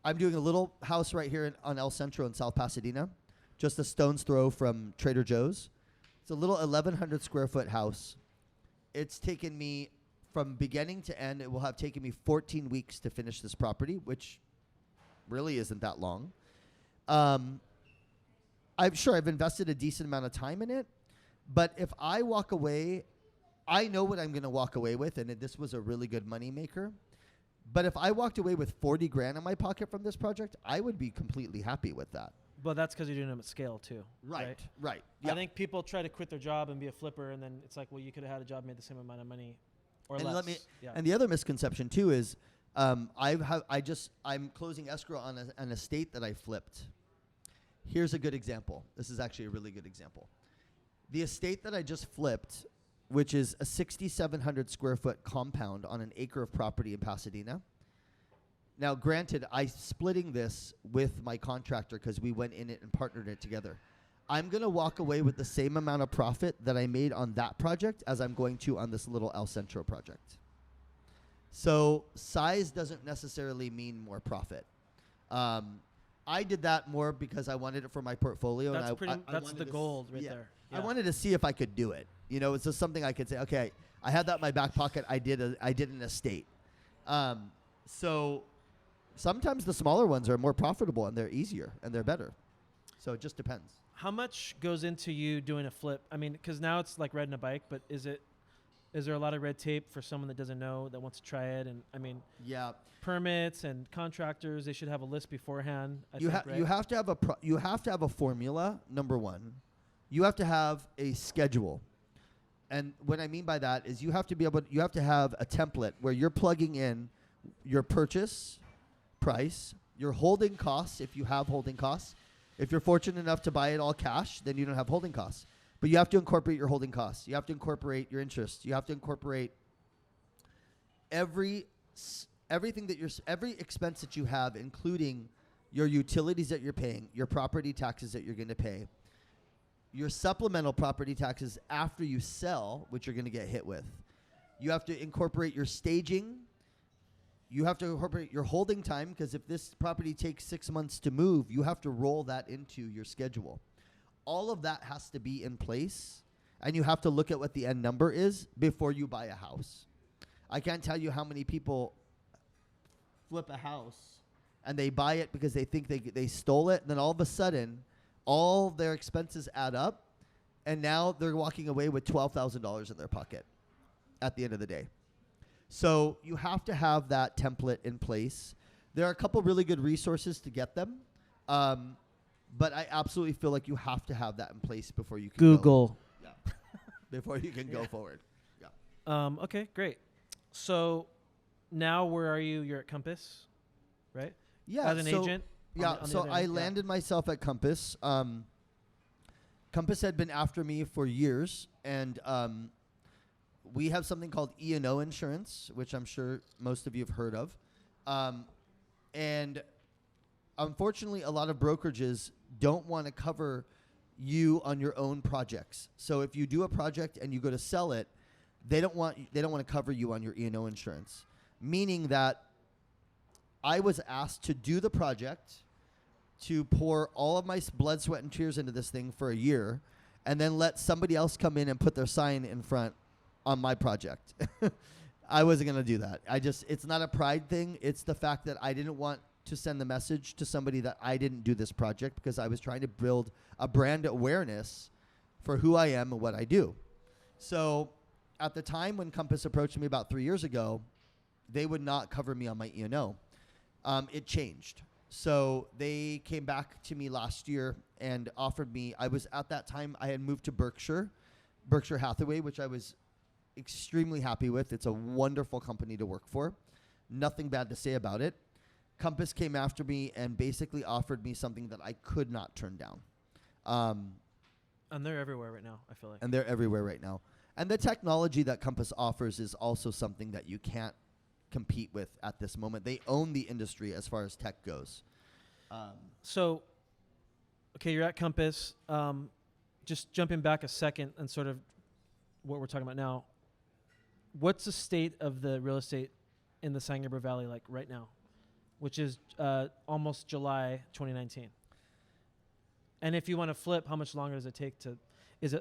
I'm doing a little house right here on El Centro in South Pasadena, just a stone's throw from Trader Joe's. It's a little 1,100 square foot house. It's taken me from beginning to end. It will have taken me 14 weeks to finish this property, which really isn't that long. I'm sure I've invested a decent amount of time in it, but if I walk away, I know what I'm going to walk away with, and this was a really good money maker. But if I walked away with 40 grand in my pocket from this project, I would be completely happy with that. But that's because you're doing them at scale too. Right. I think people try to quit their job and be a flipper, and then it's like, well, you could have had a job, made the same amount of money, or And less. And the other misconception too is, I'm closing escrow on an estate that I flipped. Here's a good example. This is actually a really good example. The estate that I just flipped, which is a 6,700 square foot compound on an acre of property in Pasadena. Now, granted, I'm splitting this with my contractor because we went in it and partnered it together. I'm going to walk away with the same amount of profit that I made on that project as I'm going to on this little El Centro project. So size doesn't necessarily mean more profit. I did that more because I wanted it for my portfolio. That's the gold right there. I wanted to see if I could do it. You know, it's just something I could say, okay, I had that in my back pocket. I did an estate. So sometimes the smaller ones are more profitable and they're easier and they're better. So it just depends. How much goes into you doing a flip? I mean, because now it's like riding a bike, but is there a lot of red tape for someone that doesn't know, that wants to try it? And I mean, yeah, permits and contractors, they should have a list beforehand. You have to have a formula. Number one, you have to have a schedule. And what I mean by that is you have to have a template where you're plugging in your purchase price, your holding costs, if you have holding costs. If you're fortunate enough to buy it all cash, then you don't have holding costs. But you have to incorporate your holding costs. You have to incorporate your interest. You have to incorporate every expense that you have, including your utilities that you're paying, your property taxes that you're going to pay, your supplemental property taxes after you sell, which you're going to get hit with. You have to incorporate your staging. You have to incorporate your holding time, because if this property takes 6 months to move, you have to roll that into your schedule. All of that has to be in place, and you have to look at what the end number is before you buy a house. I can't tell you how many people flip a house and they buy it because they think they stole it, and then all of a sudden all their expenses add up and now they're walking away with $12,000 in their pocket at the end of the day. So you have to have that template in place. There are a couple really good resources to get them, but I absolutely feel like you have to have that in place before you can Google. Go. Yeah. Before you can go forward. Yeah. Okay, great. So now where are you? You're at Compass, right? Yeah. As an agent? Yeah. On the So other I end, landed myself at Compass. Compass had been after me for years, and we have something called E&O insurance, which I'm sure most of you have heard of. And unfortunately, a lot of brokerages don't want to cover you on your own projects. So if you do a project and you go to sell it, they don't want to cover you on your E&O insurance. Meaning that I was asked to do the project, to pour all of my blood, sweat, and tears into this thing for a year, and then let somebody else come in and put their sign in front on my project. I wasn't going to do that. It's not a pride thing. It's the fact that I didn't want to send the message to somebody that I didn't do this project, because I was trying to build a brand awareness for who I am and what I do. So at the time when Compass approached me about 3 years ago, they would not cover me on my E&O. It changed. So they came back to me last year and offered me, at that time, I had moved to Berkshire Hathaway, which I was extremely happy with. It's a wonderful company to work for. Nothing bad to say about it. Compass came after me and basically offered me something that I could not turn down. And they're everywhere right now, I feel like. And they're everywhere right now. And the technology that Compass offers is also something that you can't compete with at this moment. They own the industry as far as tech goes. So, okay, you're at Compass. Just jumping back a second and sort of what we're talking about now. What's the state of the real estate in the San Gabriel Valley like right now, which is almost July 2019? And if you want to flip, how much longer does it take to? Is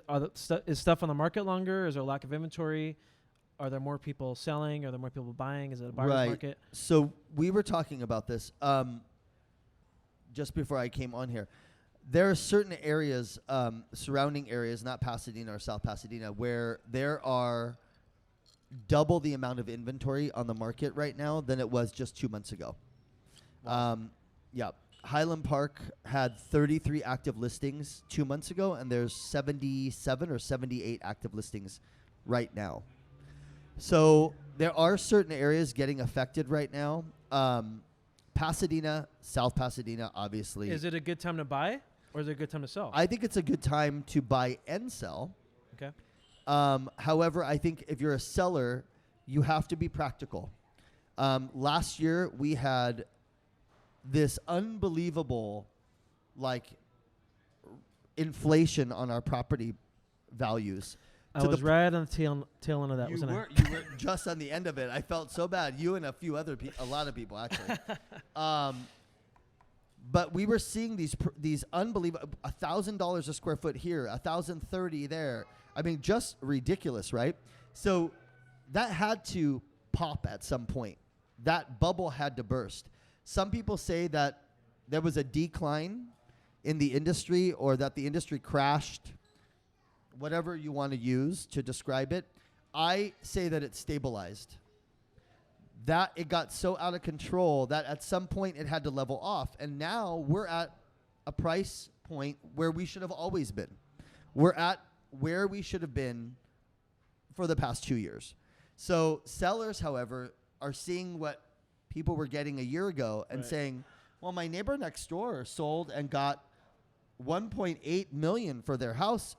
stuff on the market longer? Is there a lack of inventory? Are there more people selling? Are there more people buying? Is it a buyer's market? So we were talking about this just before I came on here. There are certain areas, surrounding areas, not Pasadena or South Pasadena, where there are double the amount of inventory on the market right now than it was just 2 months ago. Wow. Yeah. Highland Park had 33 active listings 2 months ago, and there's 77 or 78 active listings right now. So there are certain areas getting affected right now. Pasadena, South Pasadena, obviously. Is it a good time to buy, or is it a good time to sell? I think it's a good time to buy and sell. Okay. However, I think if you're a seller, you have to be practical. Last year, we had this unbelievable, inflation on our property values. I was right on the tail end of that, wasn't I? You were just on the end of it. I felt so bad. You and a few other people, a lot of people actually. But we were seeing these unbelievable $1,000 a square foot here, $1,030 there. I mean, just ridiculous, right? So that had to pop at some point. That bubble had to burst. Some people say that there was a decline in the industry, or that the industry crashed, whatever you want to use to describe it. I say that it stabilized. That it got so out of control that at some point it had to level off. And now we're at a price point where we should have always been. We're at where we should have been for the past 2 years. So sellers, however, are seeing what people were getting a year ago and saying, well, my neighbor next door sold and got $1.8 million for their house.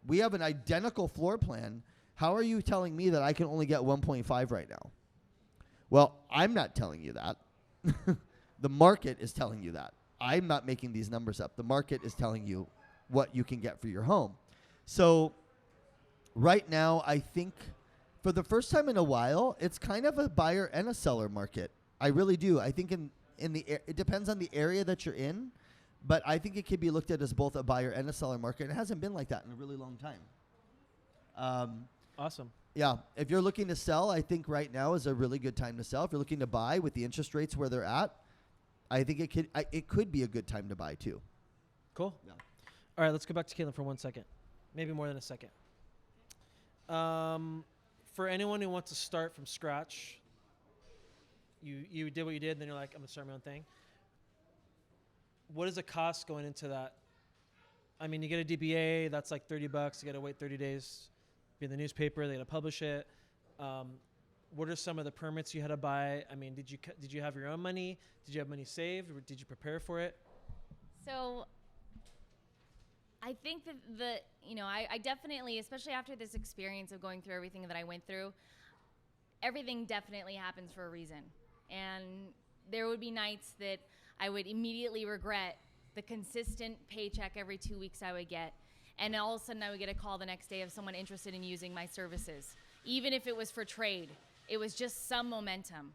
We have an identical floor plan. How are you telling me that I can only get 1.5 right now? Well, I'm not telling you that. The market is telling you that. I'm not making these numbers up. The market is telling you what you can get for your home. So right now, I think for the first time in a while, it's kind of a buyer and a seller market. I really do. I think it depends on the area that you're in, but I think it could be looked at as both a buyer and a seller market. It hasn't been like that in a really long time. Awesome. Yeah. If you're looking to sell, I think right now is a really good time to sell. If you're looking to buy with the interest rates where they're at, I think it could be a good time to buy too. Cool. Yeah. All right, let's go back to Caitlin for 1 second. maybe more than a second. For anyone who wants to start from scratch, you did what you did, then you're like, I'm gonna start my own thing. What is the cost going into that? I mean, you get a DBA, that's like $30. You gotta wait 30 days, be in the newspaper, they gotta publish it. What are some of the permits you had to buy? I mean, did you have your own money? Did you have money saved? Or did you prepare for it? So I think that I definitely, especially after this experience of going through everything that I went through, everything definitely happens for a reason. And there would be nights that I would immediately regret the consistent paycheck every 2 weeks I would get. And all of a sudden I would get a call the next day of someone interested in using my services. Even if it was for trade, it was just some momentum.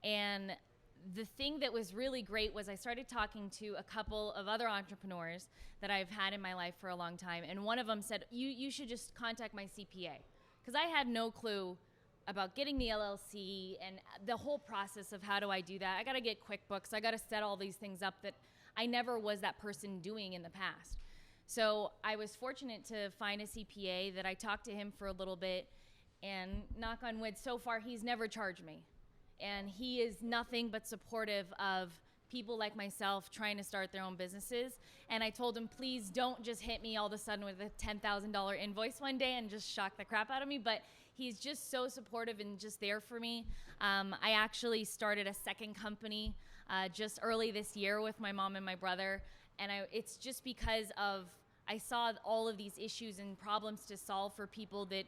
And the thing that was really great was I started talking to a couple of other entrepreneurs that I've had in my life for a long time. And one of them said, you should just contact my CPA. Because I had no clue about getting the LLC and the whole process of how do I do that. I got to get QuickBooks. I got to set all these things up that I never was that person doing in the past. So I was fortunate to find a CPA that I talked to him for a little bit, and knock on wood, so far he's never charged me. And he is nothing but supportive of people like myself trying to start their own businesses. And I told him, please don't just hit me all of a sudden with a $10,000 invoice one day and just shock the crap out of me. But he's just so supportive and just there for me. I actually started a second company just early this year with my mom and my brother. And it's just because I saw all of these issues and problems to solve for people that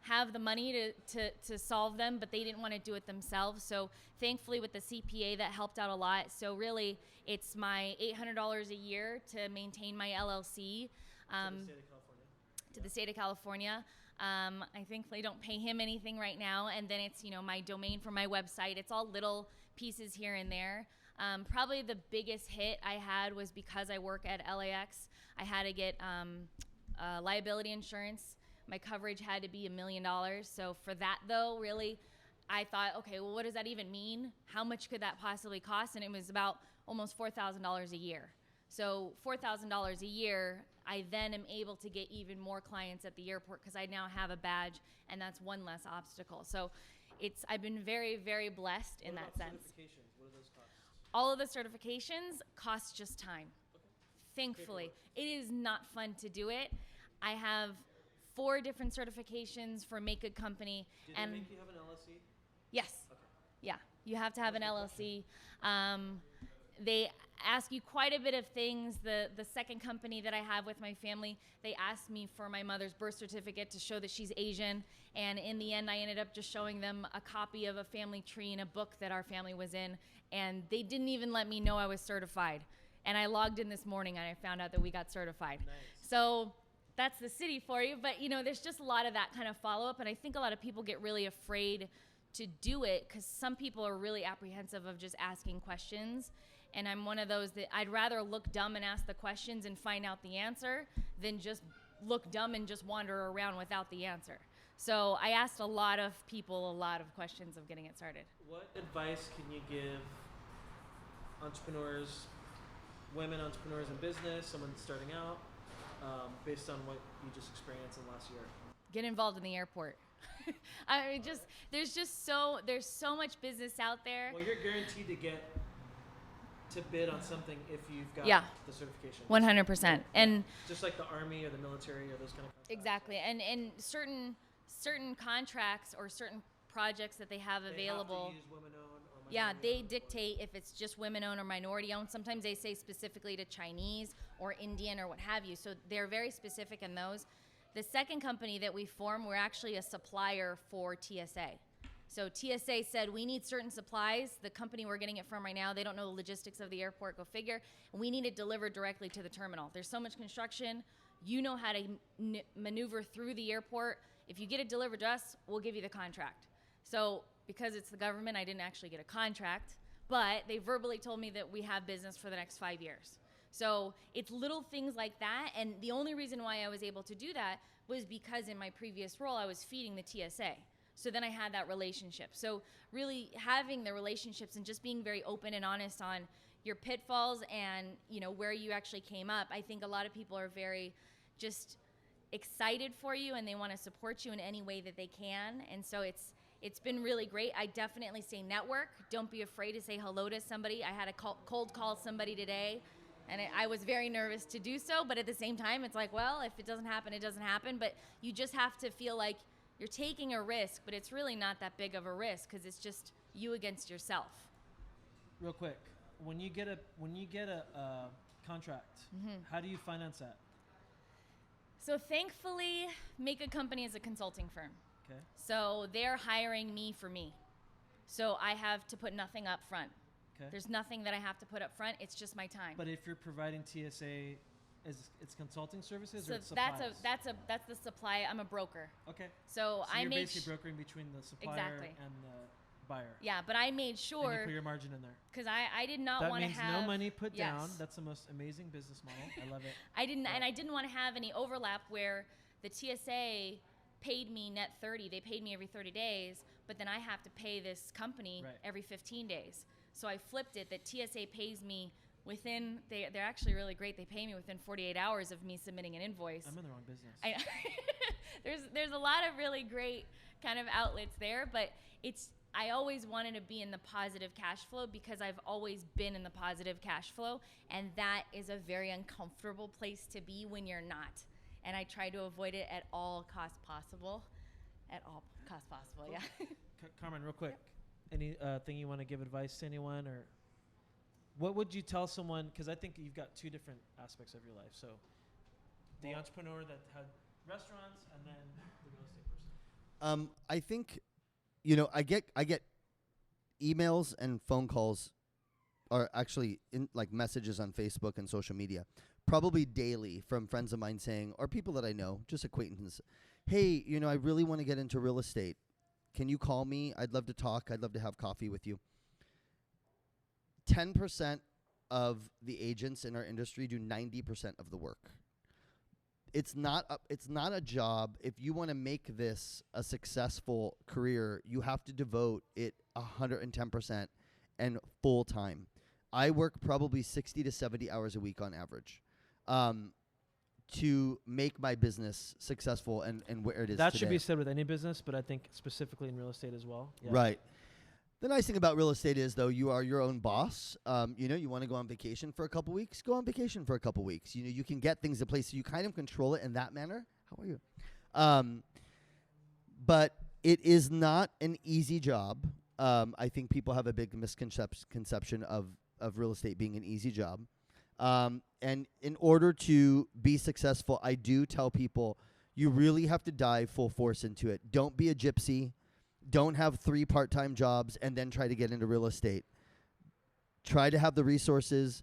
have the money to solve them, but they didn't want to do it themselves. So thankfully with the CPA, that helped out a lot. So really, it's my $800 a year to maintain my LLC. To the state of California. I thankfully don't pay him anything right now. And then it's, my domain for my website. It's all little pieces here and there. Probably the biggest hit I had was because I work at LAX. I had to get liability insurance. My coverage had to be $1 million. So for that, though, really, I thought, okay, well, what does that even mean? How much could that possibly cost? And it was about almost $4,000 a year. So $4,000 a year, I then am able to get even more clients at the airport because I now have a badge, and that's one less obstacle. So I've been very, very blessed in that sense. Certifications? What do those cost? All of the certifications cost just time. Okay. Thankfully. It is not fun to do it. I have 4 different certifications for Make Good Company. Did they make you have an LLC? Yes. Okay. Yeah, you have to have an LLC. They ask you quite a bit of things. The second company that I have with my family, they asked me for my mother's birth certificate to show that she's Asian. And in the end, I ended up just showing them a copy of a family tree and a book that our family was in. And they didn't even let me know I was certified. And I logged in this morning and I found out that we got certified. Nice. So that's the city for you. But, there's just a lot of that kind of follow-up. And I think a lot of people get really afraid to do it because some people are really apprehensive of just asking questions. And I'm one of those that I'd rather look dumb and ask the questions and find out the answer than just look dumb and just wander around without the answer. So I asked a lot of people a lot of questions of getting it started. What advice can you give entrepreneurs, women entrepreneurs in business, someone starting out, based on what you just experienced in the last year? Get involved in the airport. I mean, there's so much business out there. Well, you're guaranteed to bid on something if you've got the certification. 100%. And just like the Army or the military or those kind of contracts. Exactly. And certain contracts or certain projects that they have available. Have to use women-owned or minority-owned. They dictate if it's just women-owned or minority-owned. Sometimes they say specifically to Chinese or Indian or what have you. So they're very specific in those. The second company that we formed, we're actually a supplier for TSA. So TSA said, we need certain supplies. The company we're getting it from right now, they don't know the logistics of the airport, go figure. And we need it delivered directly to the terminal. There's so much construction. You know how to maneuver through the airport. If you get it delivered to us, we'll give you the contract. So because it's the government, I didn't actually get a contract, but they verbally told me that we have business for the next 5 years. So it's little things like that. And the only reason why I was able to do that was because in my previous role, I was feeding the TSA. So then I had that relationship. So really having the relationships and just being very open and honest on your pitfalls and where you actually came up. I think a lot of people are very just excited for you and they want to support you in any way that they can. And so it's been really great. I definitely say network. Don't be afraid to say hello to somebody. I had a cold call somebody today, and I was very nervous to do so. But at the same time, it's like, well, if it doesn't happen, it doesn't happen. But you just have to feel like you're taking a risk, but it's really not that big of a risk because it's just you against yourself. Real quick, when you get a contract, how do you finance that? So thankfully, Make Good Company is a consulting firm. Okay. So they're hiring me for me. So I have to put nothing up front. Okay. There's nothing that I have to put up front. It's just my time. But if you're providing TSA, it's consulting services So or it's supplies? that's the supply. I'm a broker. Okay. So I you're make basically brokering between the supplier Exactly. and the buyer. Yeah, but I made And sure you put your margin in there. because I did not That want to means have no money put yes. down. That's the most amazing business model. I love it. I didn't want to have any overlap where the TSA paid me net 30. They paid me every 30 days, but then I have to pay this company Right. every 15 days. So I flipped it that TSA pays me within, they're actually really great. They pay me within 48 hours of me submitting an invoice. I'm in the wrong business. There's a lot of really great kind of outlets there, but I always wanted to be in the positive cash flow because I've always been in the positive cash flow, and that is a very uncomfortable place to be when you're not. And I try to avoid it at all costs possible. At all costs possible, yeah. Carmine, real quick, any thing you want to give advice to anyone, or what would you tell someone? Because I think you've got two different aspects of your life. So the entrepreneur that had restaurants, and then the real estate person. I think, I get emails and phone calls, or actually in like messages on Facebook and social media, probably daily from friends of mine saying, or people that I know, just acquaintances, hey, I really want to get into real estate. Can you call me? I'd love to talk. I'd love to have coffee with you. 10% of the agents in our industry do 90% of the work. It's not a job. If you want to make this a successful career, you have to devote it 110% and full time. I work probably 60 to 70 hours a week on average to make my business successful and where it is That today. should be said with any business, but I think specifically in real estate as well. Yeah. Right. The nice thing about real estate is, though, you are your own boss. You want to go on vacation for a couple weeks, go on vacation for a couple weeks. You can get things in place, so you kind of control it in that manner. How are you? But it is not an easy job. I think people have a big misconception of real estate being an easy job. And in order to be successful, I do tell people you really have to dive full force into it. Don't be a gypsy. Don't have 3 part-time jobs and then try to get into real estate. Try to have the resources,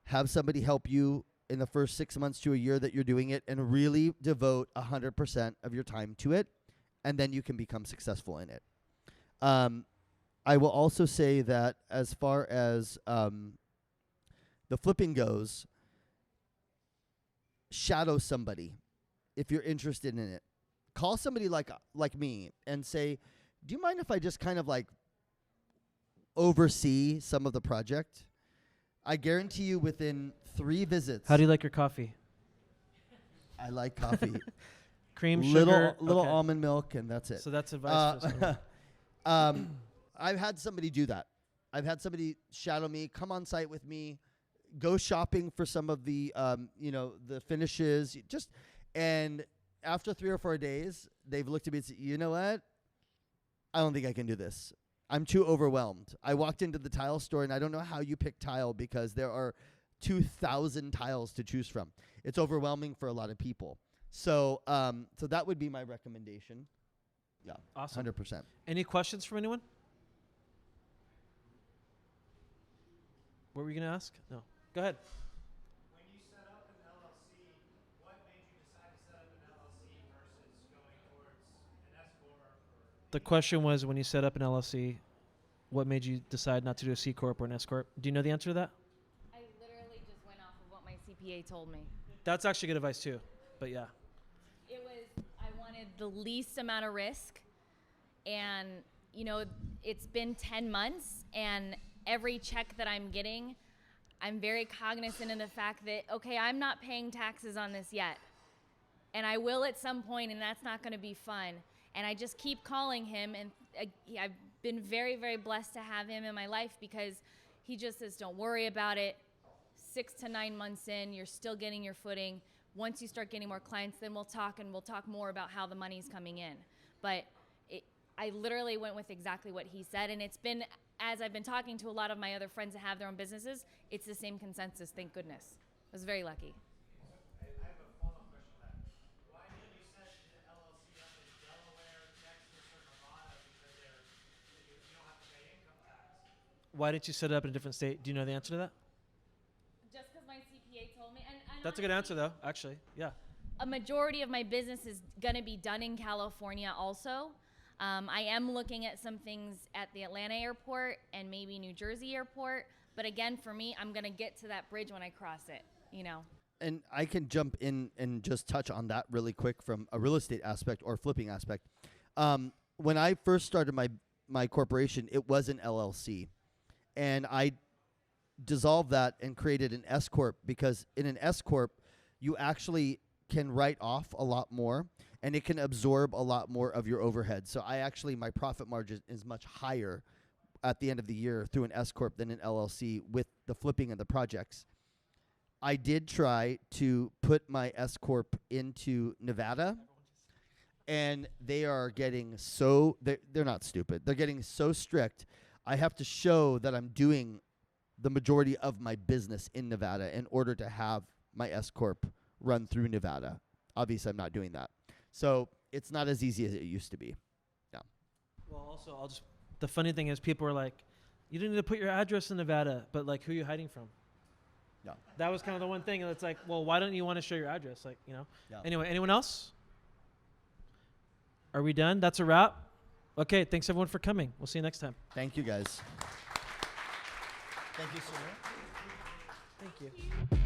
have somebody help you in the first 6 months to a year that you're doing it, and really devote 100% of your time to it, and then you can become successful in it. I will also say that as far as the flipping goes, shadow somebody if you're interested in it. Call somebody like me and say, do you mind if I just kind of like oversee some of the project? I guarantee you within 3 visits. How do you like your coffee? I like coffee. Cream, sugar, little okay. almond milk, and that's it. So that's advice for someone. I've had somebody do that. I've had somebody shadow me, come on site with me, go shopping for some of the the finishes, and after 3 or 4 days, they've looked at me and said, you know what? I don't think I can do this. I'm too overwhelmed. I walked into the tile store, and I don't know how you pick tile because there are 2,000 tiles to choose from. It's overwhelming for a lot of people. So so that would be my recommendation. Yeah, Awesome. 100%. Any questions from anyone? What were you going to ask? No. Go ahead. When you set up an LLC, what made you decide to set up an LLC versus going towards an S corp? The question was, when you set up an LLC, what made you decide not to do a C corp or an S corp? Do you know the answer to that? I literally just went off of what my CPA told me. That's actually good advice too. But yeah. It was, I wanted the least amount of risk, and it's been 10 months, and every check that I'm getting, I'm very cognizant of the fact that, okay, I'm not paying taxes on this yet. and I will at some point, and that's not going to be fun. And I just keep calling him, and I've been very, very blessed to have him in my life because he just says, don't worry about it. 6 to 9 months in, you're still getting your footing. Once you start getting more clients, then we'll talk, and we'll talk more about how the money's coming in. But I literally went with exactly what he said, and it's been, as I've been talking to a lot of my other friends that have their own businesses, it's the same consensus, thank goodness. I was very lucky. I have a follow-up question to that. Why did you set the LLC up in Delaware, Texas, or Nevada? Because you don't have to pay income tax. Why didn't you set it up in a different state? Do you know the answer to that? Just because my CPA told me. And That's a good answer, honestly, though, actually. Yeah. a majority of my business is going to be done in California also. I am looking at some things at the Atlanta airport and maybe New Jersey airport. But again, for me, I'm going to get to that bridge when I cross it, you know. And I can jump in and just touch on that really quick from a real estate aspect or flipping aspect. When I first started my corporation, it was an LLC. And I dissolved that and created an S Corp because in an S Corp, you actually can write off a lot more and it can absorb a lot more of your overhead. So my profit margin is much higher at the end of the year through an S Corp than an LLC with the flipping and the projects. I did try to put my S Corp into Nevada, and they are getting they're not stupid. They're getting so strict. I have to show that I'm doing the majority of my business in Nevada in order to have my S Corp run through Nevada. Obviously, I'm not doing that. So it's not as easy as it used to be. Yeah. Well, also, the funny thing is people are like, you didn't need to put your address in Nevada, but like, who are you hiding from? Yeah. That was kind of the one thing. And it's like, well, why don't you want to show your address? Like, you know. Yeah. Anyway, anyone else? Are we done? That's a wrap? Okay, thanks everyone for coming. We'll see you next time. Thank you, guys. Thank you, sir. Thank you.